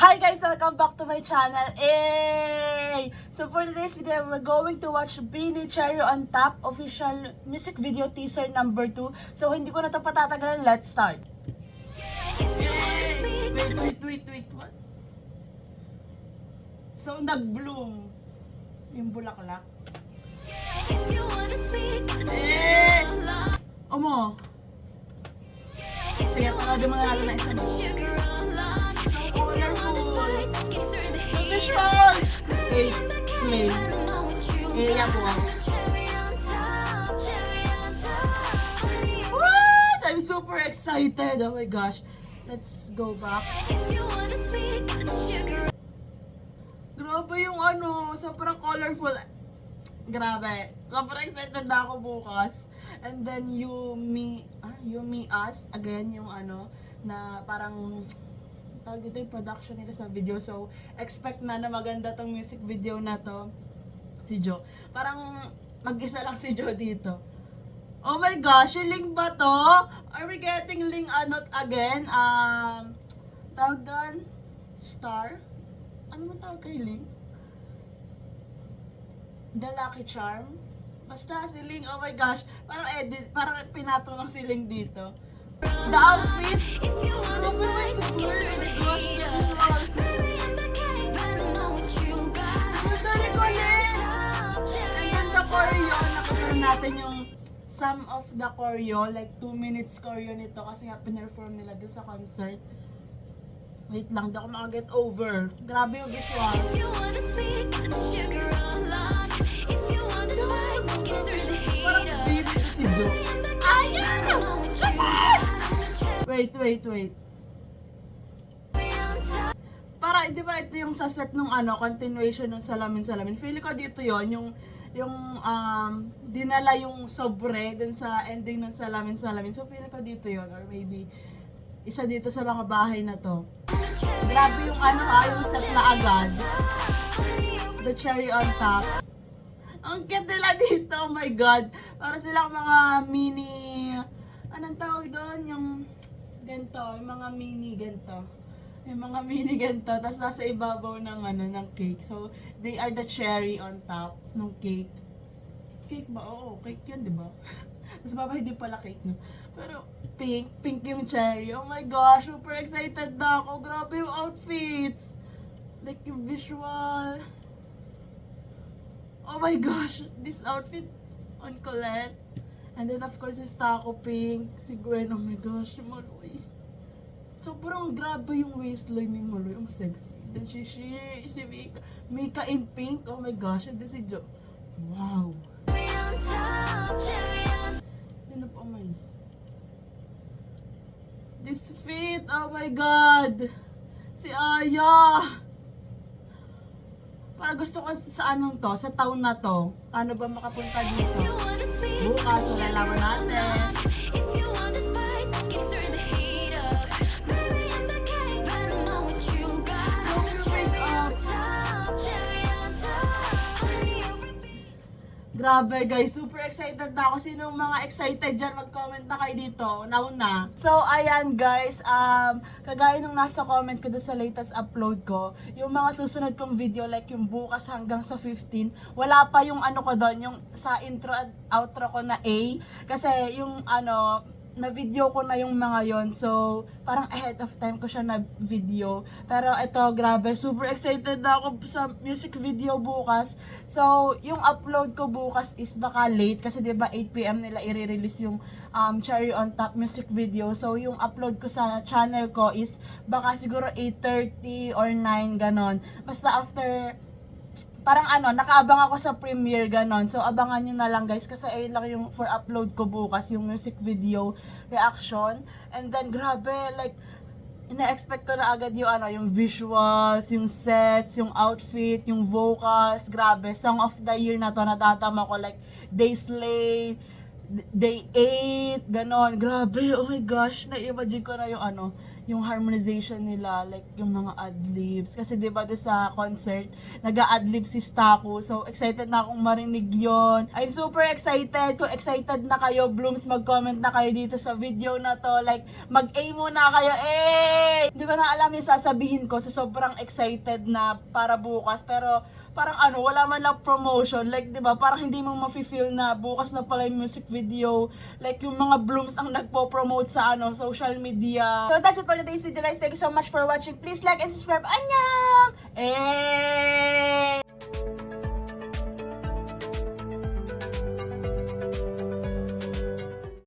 Hi guys! Welcome back to my channel. Hey! So for today's video, we're going to watch Beanie Cherry on Top official music video teaser number 2. So hindi ko na ito patatagalin. Let's start. Wait. What? So nag-bloom yung bulaklak. Omo! Sige, panoodin mo na natin na isa. Visuals! Slay. Yan po. What? I'm super excited. Oh my gosh. Let's go back. Grabe yung sobrang colorful. Grabe. Sobrang excited na ako bukas. And then You Me Us. Again, yung na parang tawag dito yung production nila sa video. So, expect na maganda tong music video na to. Si Jo. Parang mag-isa lang si Jo dito. Oh my gosh, yung link ba to? Are we getting link again? Tawag doon? Star? Ano mo tawag kay link? The Lucky Charm? Basta si Ling, oh my gosh. Parang pinatulong si Ling dito. The outfit! Oh my gosh, madali ko ulit! And then the choreo, nakita natin yung some of the choreo, like 2 minutes choreo nito kasi nga pinerform nila doon sa concert. Wait lang, di ako makaget over. Grabe yung visual. Parang baby ko si Jo. Wait. Para, di ba ito yung sa set nung continuation ng Salamin. Feeling ko dito yon yung dinala yung sobre dun sa ending ng Salamin. So feeling ko dito yon, or maybe isa dito sa mga bahay na to. Grabe yung yung set na agad. The cherry on top. Ang cute nila dito, oh my god. Para silang mga mini, anong tawag doon? Yung ganito, yung mga mini ganito. Yung mga mini ganito, tapos nasa ibabaw ng ng cake. So, they are the cherry on top ng cake. Cake ba? Oo, cake yan, di ba? Mas baba, hindi pala cake, no? Pero, pink yung cherry. Oh my gosh, super excited na ako. Grabe yung outfits. Like yung visual. Oh my gosh, this outfit on Colette. And then of course, si Taco Pink, si Gwen, oh my gosh, si Maloy. Sobrang grabe yung waistline ni Maloy, ang sexy. Then si Mika in pink, oh my gosh, and then si Jo. Wow. Sino pa may? This fit, oh my god. Si Aya. Para gusto ko sa sa town na to. Paano ba makapunta dito? Bukas, lalaman natin. Grabe guys, super excited na ako. Sinong mga excited dyan, mag-comment na kayo dito. Nauna. So ayan guys, kagaya nung nasa comment ko doon sa latest upload ko, yung mga susunod kong video like yung bukas hanggang sa 15, wala pa yung ko doon, yung sa intro at outro ko na A. Kasi yung na video ko na yung mga yon, so parang ahead of time ko siya na video. Pero ito, grabe, super excited na ako sa music video bukas. So yung upload ko bukas is baka late kasi 'di ba 8 PM nila i-release yung Cherry on Top music video. So yung upload ko sa channel ko is baka siguro 8:30 or 9 ganon. Basta after parang nakaabang ako sa premiere ganon. So abangan nyo na lang guys kasi ayun lang yung for upload ko bukas, yung music video reaction. And then grabe, like ina-expect ko na agad yung yung visuals, yung sets, yung outfit, yung vocals. Grabe, song of the year na to, natatama ko like They Slay, Day 8, ganon. Grabe, oh my gosh, na-imagine ko na yung yung harmonization nila, like yung mga ad-libs. Kasi diba doon sa concert, nag-a-adlib si Staku. So, excited na akong marinig yon. I'm super excited. Kung excited na kayo, Blooms, mag-comment na kayo dito sa video na to. Like, mag-A muna kayo. Hindi ko na alam yung sasabihin ko. So, sobrang excited na para bukas. Pero, parang wala man lang promotion. Like, diba, parang hindi mo mafe-feel na bukas na pala yung music video. Like, yung mga Blooms ang nagpo-promote sa social media. So, that's it for today's video, guys. Thank you so much for watching. Please like and subscribe. Annyeong!